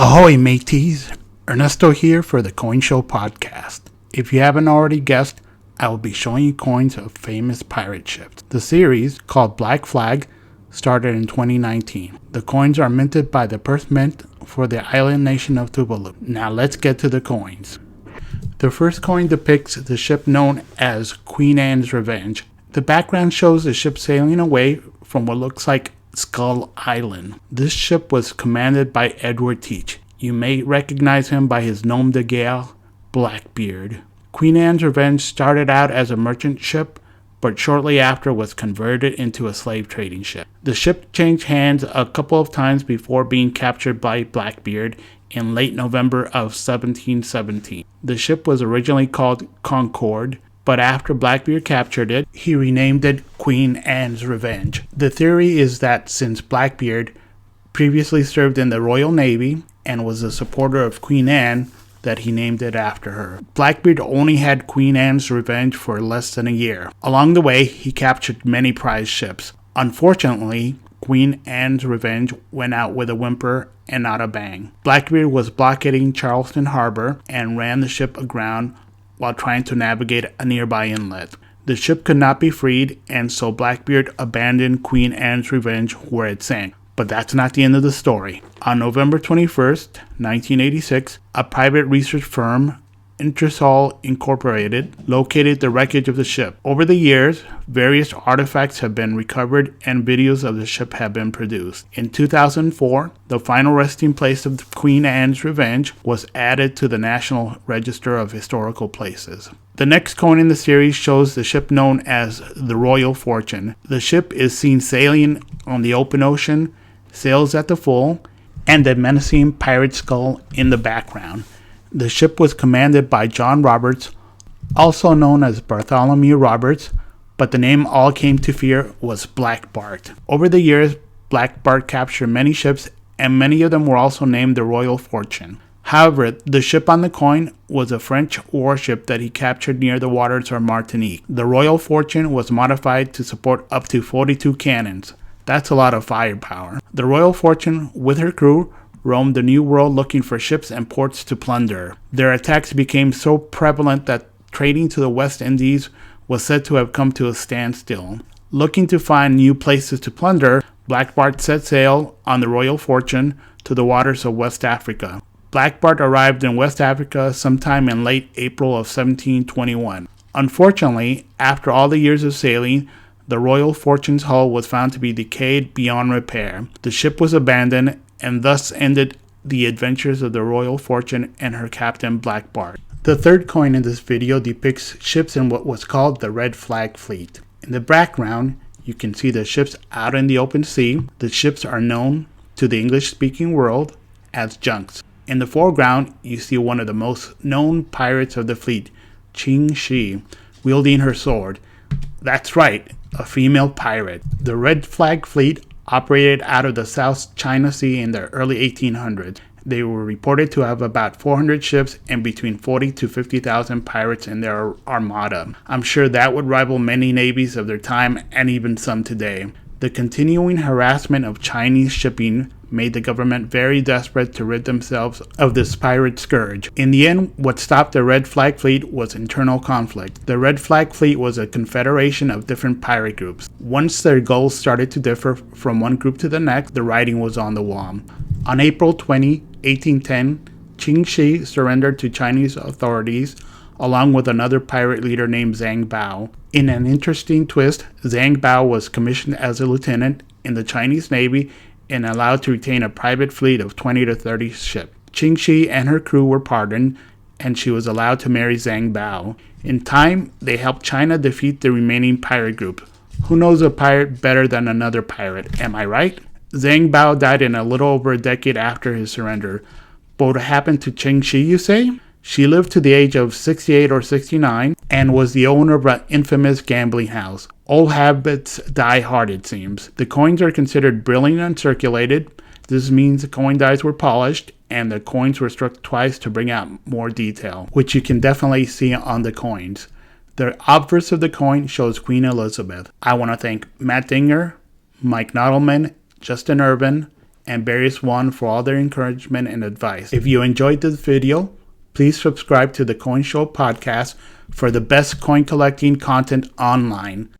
Ahoy mateys, Ernesto here for the Coin Show podcast. If you haven't already guessed, I will be showing you coins of famous pirate ships. The series, called Black Flag, started in 2019. The coins are minted by the Perth Mint for the island nation of Tuvalu. Now let's get to the coins. The first coin depicts the ship known as Queen Anne's Revenge. The background shows the ship sailing away from what looks like Skull Island. This ship was commanded by Edward Teach. You may recognize him by his nom de guerre, Blackbeard. Queen Anne's Revenge started out as a merchant ship, but shortly after was converted into a slave trading ship. The ship changed hands a couple of times before being captured by Blackbeard in late November of 1717. The ship was originally called Concord, but after Blackbeard captured it, he renamed it Queen Anne's Revenge. The theory is that since Blackbeard previously served in the Royal Navy and was a supporter of Queen Anne, that he named it after her. Blackbeard only had Queen Anne's Revenge for less than a year. Along the way, he captured many prize ships. Unfortunately, Queen Anne's Revenge went out with a whimper and not a bang. Blackbeard was blockading Charleston Harbor and ran the ship aground while trying to navigate a nearby inlet. The ship could not be freed, and so Blackbeard abandoned Queen Anne's Revenge where it sank. But that's not the end of the story. On November 21st, 1986, a private research firm, Intrasol Incorporated, located the wreckage of the ship. Over the years, various artifacts have been recovered and videos of the ship have been produced. In 2004, the final resting place of Queen Anne's Revenge was added to the National Register of Historical Places. The next coin in the series shows the ship known as the Royal Fortune. The ship is seen sailing on the open ocean, sails at the full, and a menacing pirate skull in the background. The ship was commanded by John Roberts, also known as Bartholomew Roberts, but the name all came to fear was Black Bart. Over the years, Black Bart captured many ships, and many of them were also named the Royal Fortune. However, the ship on the coin was a French warship that he captured near the waters of Martinique. The Royal Fortune was modified to support up to 42 cannons. That's a lot of firepower. The Royal Fortune, with her crew, roamed the New World looking for ships and ports to plunder. Their attacks became so prevalent that trading to the West Indies was said to have come to a standstill. Looking to find new places to plunder, Black Bart set sail on the Royal Fortune to the waters of West Africa. Black Bart arrived in West Africa sometime in late April of 1721. Unfortunately, after all the years of sailing, the Royal Fortune's hull was found to be decayed beyond repair. The ship was abandoned, and thus ended the adventures of the Royal Fortune and her captain Black Bart. The third coin in this video depicts ships in what was called the Red Flag Fleet. In the background, you can see the ships out in the open sea. The ships are known to the English-speaking world as junks. In the foreground, you see one of the most known pirates of the fleet, Ching Shi, wielding her sword. That's right, a female pirate. The Red Flag Fleet operated out of the South China Sea in the early 1800s. They were reported to have about 400 ships and between 40 to 50,000 pirates in their armada. I'm sure that would rival many navies of their time and even some today. The continuing harassment of Chinese shipping made the government very desperate to rid themselves of this pirate scourge. In the end, what stopped the Red Flag Fleet was internal conflict. The Red Flag Fleet was a confederation of different pirate groups. Once their goals started to differ from one group to the next, the writing was on the wall. On April 20, 1810, Ching Shi surrendered to Chinese authorities along with another pirate leader named Zhang Bao. In an interesting twist, Zhang Bao was commissioned as a lieutenant in the Chinese Navy and allowed to retain a private fleet of 20 to 30 ships. Ching Shi and her crew were pardoned, and she was allowed to marry Zhang Bao. In time, they helped China defeat the remaining pirate group. Who knows a pirate better than another pirate, am I right? Zhang Bao died in a little over a decade after his surrender. But what happened to Ching Shi, you say? She lived to the age of 68 or 69 and was the owner of an infamous gambling house. Old habits die hard, it seems. The coins are considered brilliant and circulated. This means the coin dies were polished and the coins were struck twice to bring out more detail, which you can definitely see on the coins. The obverse of the coin shows Queen Elizabeth. I want to thank Matt Dinger, Mike Nodelman, Justin Irvin, and Barry's One for all their encouragement and advice. If you enjoyed this video, please subscribe to the Coin Show podcast for the best coin collecting content online.